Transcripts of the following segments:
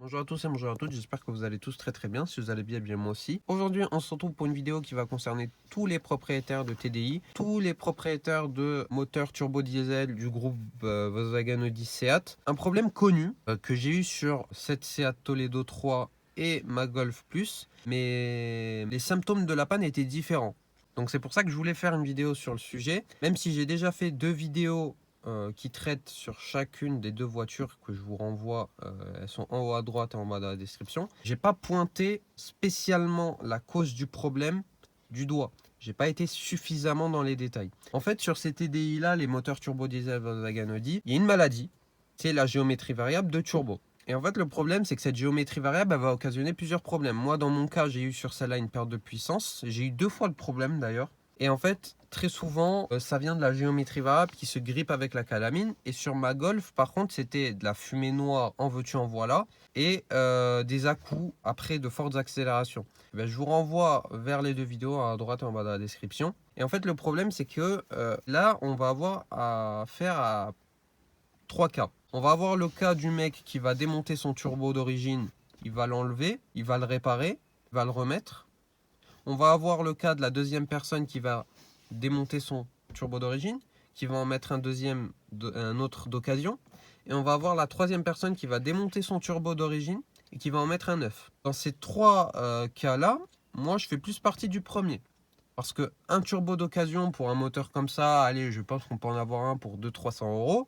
Bonjour à tous et bonjour à toutes, j'espère que vous allez tous très bien. Si vous allez bien, bien moi aussi. Aujourd'hui, on se retrouve pour une vidéo qui va concerner tous les propriétaires de TDI, tous les propriétaires de moteurs turbo diesel du groupe Volkswagen Audi Seat. Un problème connu que j'ai eu sur cette Seat Toledo 3 et ma Golf Plus, mais les symptômes de la panne étaient différents. Donc c'est pour ça que je voulais faire une vidéo sur le sujet, même si j'ai déjà fait deux vidéos qui traitent sur chacune des deux voitures que je vous renvoie. Elles sont en haut à droite et en bas dans la description. J'ai pas pointé spécialement la cause du problème du doigt. J'ai pas été suffisamment dans les détails. En fait, sur ces TDI là, les moteurs turbo diesel Volkswagen Audi, il y a une maladie, c'est la géométrie variable de turbo. Et en fait, le problème, c'est que cette géométrie variable, elle va occasionner plusieurs problèmes. Moi, dans mon cas, j'ai eu sur celle-là une perte de puissance. J'ai eu deux fois le problème d'ailleurs. Et en fait, très souvent, ça vient de la géométrie variable qui se grippe avec la calamine. Et sur ma Golf, par contre, c'était de la fumée noire, en veux-tu, en voilà, et des à-coups après de fortes accélérations. Ben, je vous renvoie vers les deux vidéos à droite et en bas de la description. Et en fait, le problème, c'est que là, on va avoir affaire à trois cas. On va avoir le cas du mec qui va démonter son turbo d'origine, il va l'enlever, il va le réparer, il va le remettre. On va avoir le cas de la deuxième personne qui va démonter son turbo d'origine, qui va en mettre un autre d'occasion. Et on va avoir la troisième personne qui va démonter son turbo d'origine et qui va en mettre un neuf. Dans ces trois cas-là, moi je fais plus partie du premier. Parce que un turbo d'occasion pour un moteur comme ça, allez, je pense qu'on peut en avoir un pour 200-300 euros.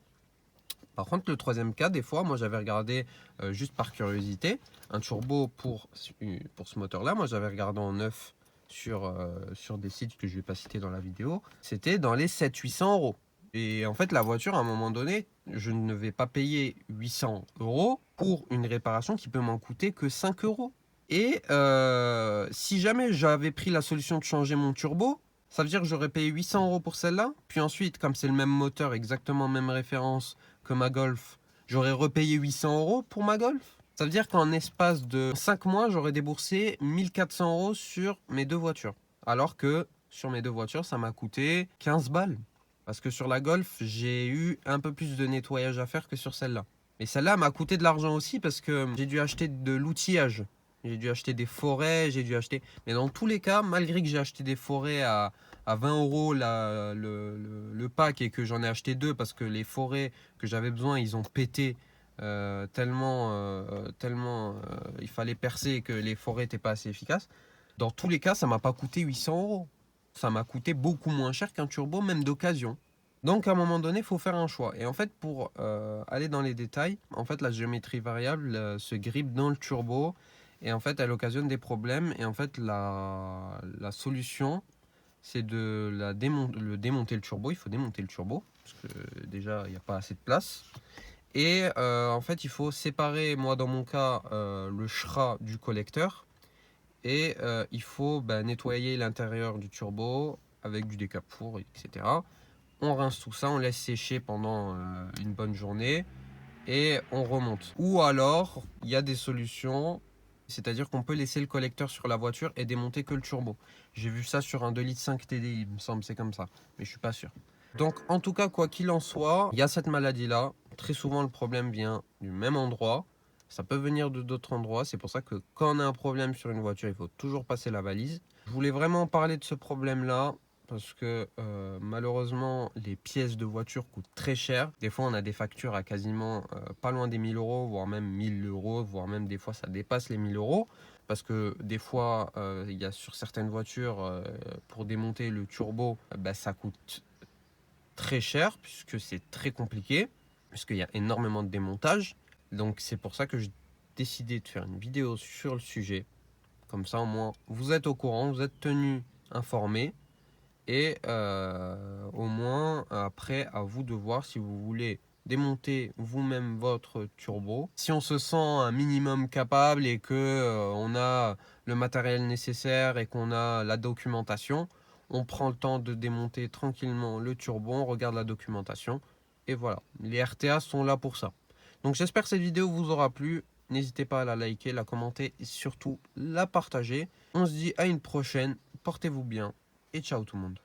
Par contre, le troisième cas, des fois, moi j'avais regardé juste par curiosité, un turbo pour ce moteur-là, moi j'avais regardé en neuf sur des sites que je ne vais pas citer dans la vidéo, c'était dans les 700-800 euros. Et en fait, la voiture, à un moment donné, je ne vais pas payer 800 euros pour une réparation qui peut m'en coûter que 5 euros. Et si jamais j'avais pris la solution de changer mon turbo, ça veut dire que j'aurais payé 800 euros pour celle-là. Puis ensuite, comme c'est le même moteur, exactement même référence que ma Golf, j'aurais repayé 800 euros pour ma Golf. Ça veut dire qu'en espace de 5 mois, j'aurais déboursé 1400 euros sur mes deux voitures. Alors que sur mes deux voitures, ça m'a coûté 15 balles. Parce que sur la Golf, j'ai eu un peu plus de nettoyage à faire que sur celle-là. Et celle-là m'a coûté de l'argent aussi parce que j'ai dû acheter de l'outillage. J'ai dû acheter des forêts, j'ai dû acheter... Mais dans tous les cas, malgré que j'ai acheté des forêts à 20 euros le pack et que j'en ai acheté deux parce que les forêts que j'avais besoin, ils ont pété tellement il fallait percer et que les forêts n'étaient pas assez efficaces. Dans tous les cas, ça m'a pas coûté 800 euros. Ça m'a coûté beaucoup moins cher qu'un turbo, même d'occasion. Donc à un moment donné, il faut faire un choix. Et en fait, pour aller dans les détails, en fait, la géométrie variable se grippe dans le turbo. Et en fait, elle occasionne des problèmes. Et en fait, la solution, c'est de démonter le turbo. Il faut démonter le turbo, parce que déjà, il n'y a pas assez de place. Et en fait, il faut séparer, moi dans mon cas, le shra du collecteur. Et il faut nettoyer l'intérieur du turbo avec du décapour, etc. On rince tout ça, on laisse sécher pendant une bonne journée et on remonte. Ou alors, il y a des solutions, c'est-à-dire qu'on peut laisser le collecteur sur la voiture et démonter que le turbo. J'ai vu ça sur un 2,5 litres TDI, il me semble, c'est comme ça, mais je suis pas sûr. Donc en tout cas, quoi qu'il en soit, il y a cette maladie-là. Très souvent, le problème vient du même endroit. Ça peut venir de d'autres endroits. C'est pour ça que quand on a un problème sur une voiture, il faut toujours passer la valise. Je voulais vraiment parler de ce problème-là parce que malheureusement, les pièces de voiture coûtent très cher. Des fois, on a des factures à quasiment pas loin des 1000 euros, voire même 1000 euros, voire même des fois, ça dépasse les 1000 euros. Parce que des fois, il y a sur certaines voitures, pour démonter le turbo, ça coûte très cher puisque c'est très compliqué, puisqu'il y a énormément de démontage. Donc c'est pour ça que j'ai décidé de faire une vidéo sur le sujet. Comme ça au moins vous êtes au courant, vous êtes tenu informé. Et au moins après à vous de voir si vous voulez démonter vous-même votre turbo. Si on se sent un minimum capable et que on a le matériel nécessaire et qu'on a la documentation, on prend le temps de démonter tranquillement le turbo, on regarde la documentation et voilà. Les RTA sont là pour ça. Donc j'espère que cette vidéo vous aura plu. N'hésitez pas à la liker, la commenter et surtout la partager. On se dit à une prochaine. Portez-vous bien et ciao tout le monde.